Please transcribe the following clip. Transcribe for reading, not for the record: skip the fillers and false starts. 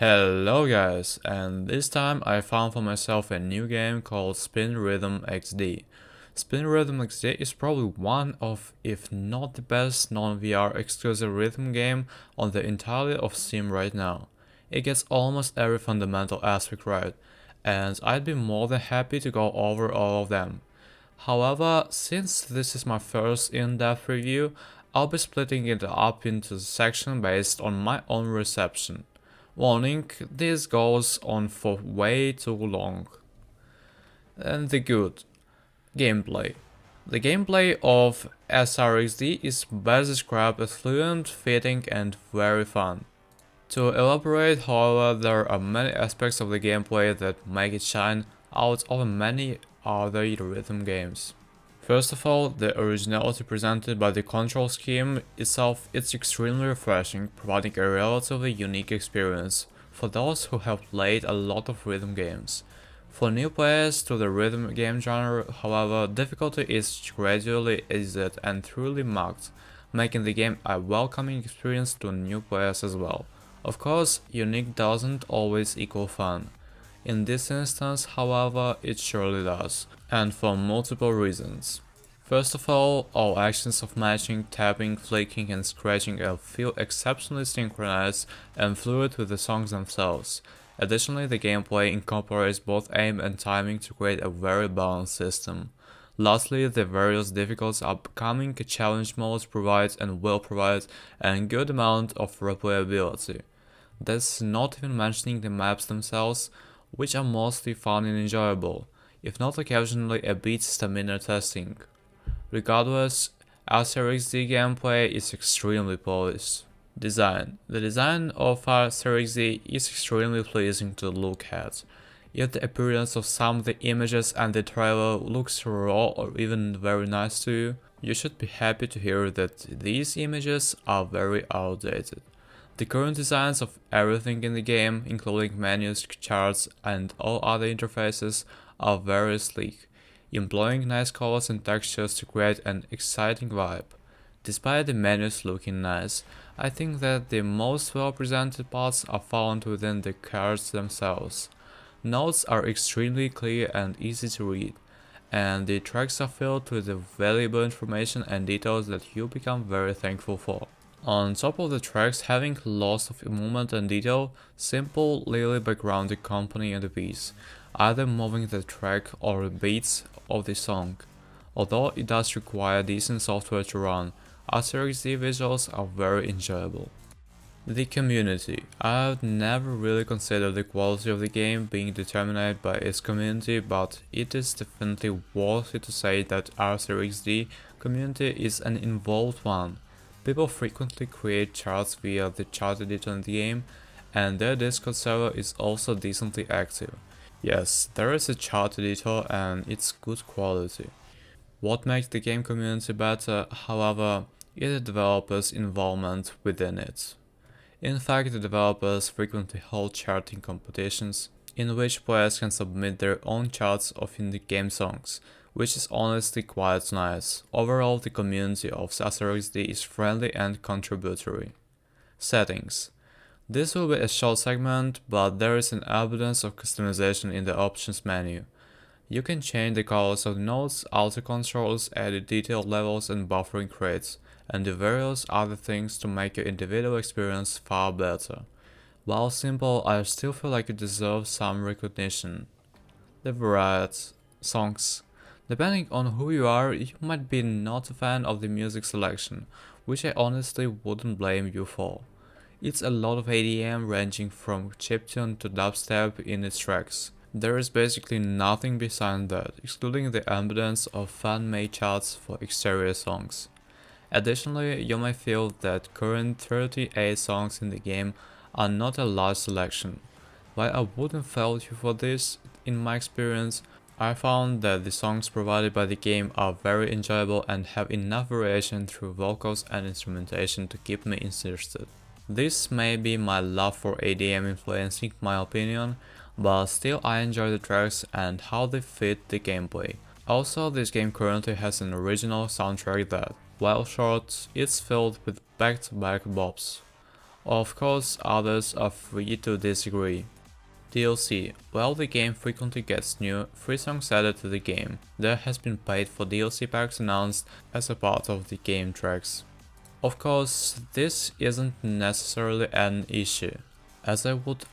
Hello guys, and this time I found for myself a new game called Spin Rhythm XD. Spin Rhythm XD is probably one of, if not the best non-VR exclusive rhythm game on the entirety of Steam right now. It gets almost every fundamental aspect right, and I'd be more than happy to go over all of them. However, since this is my first in-depth review, I'll be splitting it up into sections based on my own reception. Warning, this goes on for way too long. And the good. Gameplay. The gameplay of SRXD is best described as fluent, fitting, and very fun. To elaborate, however, there are many aspects of the gameplay that make it shine out of many other rhythm games. First of all, the originality presented by the control scheme itself is extremely refreshing, providing a relatively unique experience for those who have played a lot of rhythm games. For new players to the rhythm game genre, however, difficulty is gradually eased and truly marked, making the game a welcoming experience to new players as well. Of course, unique doesn't always equal fun. In this instance, however, it surely does, and for multiple reasons. First of all actions of matching, tapping, flicking, and scratching feel exceptionally synchronized and fluid with the songs themselves. Additionally, the gameplay incorporates both aim and timing to create a very balanced system. Lastly, the various difficult upcoming challenge modes provide and will provide a good amount of replayability. That's not even mentioning the maps themselves, which are mostly fun and enjoyable, if not occasionally a bit stamina testing. Regardless, SRXD gameplay is extremely polished. Design. The design of SRXD is extremely pleasing to look at. If the appearance of some of the images and the trailer looks raw or even very nice to you, you should be happy to hear that these images are very outdated. The current designs of everything in the game, including menus, charts, and all other interfaces, are very sleek, employing nice colors and textures to create an exciting vibe. Despite the menus looking nice, I think that the most well-presented parts are found within the cards themselves. Notes are extremely clear and easy to read, and the tracks are filled with the valuable information and details that you become very thankful for. On top of the tracks having lots of movement and detail, simple, lily background accompany the piece, either moving the track or the beats of the song. Although it does require decent software to run, SRXD visuals are very enjoyable. The community. I've never really considered the quality of the game being determined by its community, but it is definitely worth it to say that SRXD community is an involved one. People frequently create charts via the chart editor in the game, and their Discord server is also decently active. Yes, there is a chart editor and it's good quality. What makes the game community better, however, is the developers' involvement within it. In fact, the developers frequently hold charting competitions, in which players can submit their own charts of in-game songs, which is honestly quite nice. Overall, the community of SRXD is friendly and contributory. Settings. This will be a short segment, but there is an abundance of customization in the options menu. You can change the colors of the notes, auto controls, edit detail levels and buffering rates, and the various other things to make your individual experience far better. While simple, I still feel like it deserves some recognition. The variety. Songs. Depending on who you are, you might be not a fan of the music selection, which I honestly wouldn't blame you for. It's a lot of EDM ranging from chiptune to dubstep in its tracks. There is basically nothing beside that, excluding the abundance of fan-made charts for exterior songs. Additionally, you may feel that current 38 songs in the game are not a large selection. While I wouldn't fault you for this, in my experience, I found that the songs provided by the game are very enjoyable and have enough variation through vocals and instrumentation to keep me interested. This may be my love for EDM influencing my opinion, but still I enjoy the tracks and how they fit the gameplay. Also, this game currently has an original soundtrack that, while short, is filled with back-to-back bops. Of course, others are free to disagree. DLC. While the game frequently gets new free songs added to the game, there has been paid for DLC packs announced as a part of the game tracks. Of course, this isn't necessarily an issue, as I would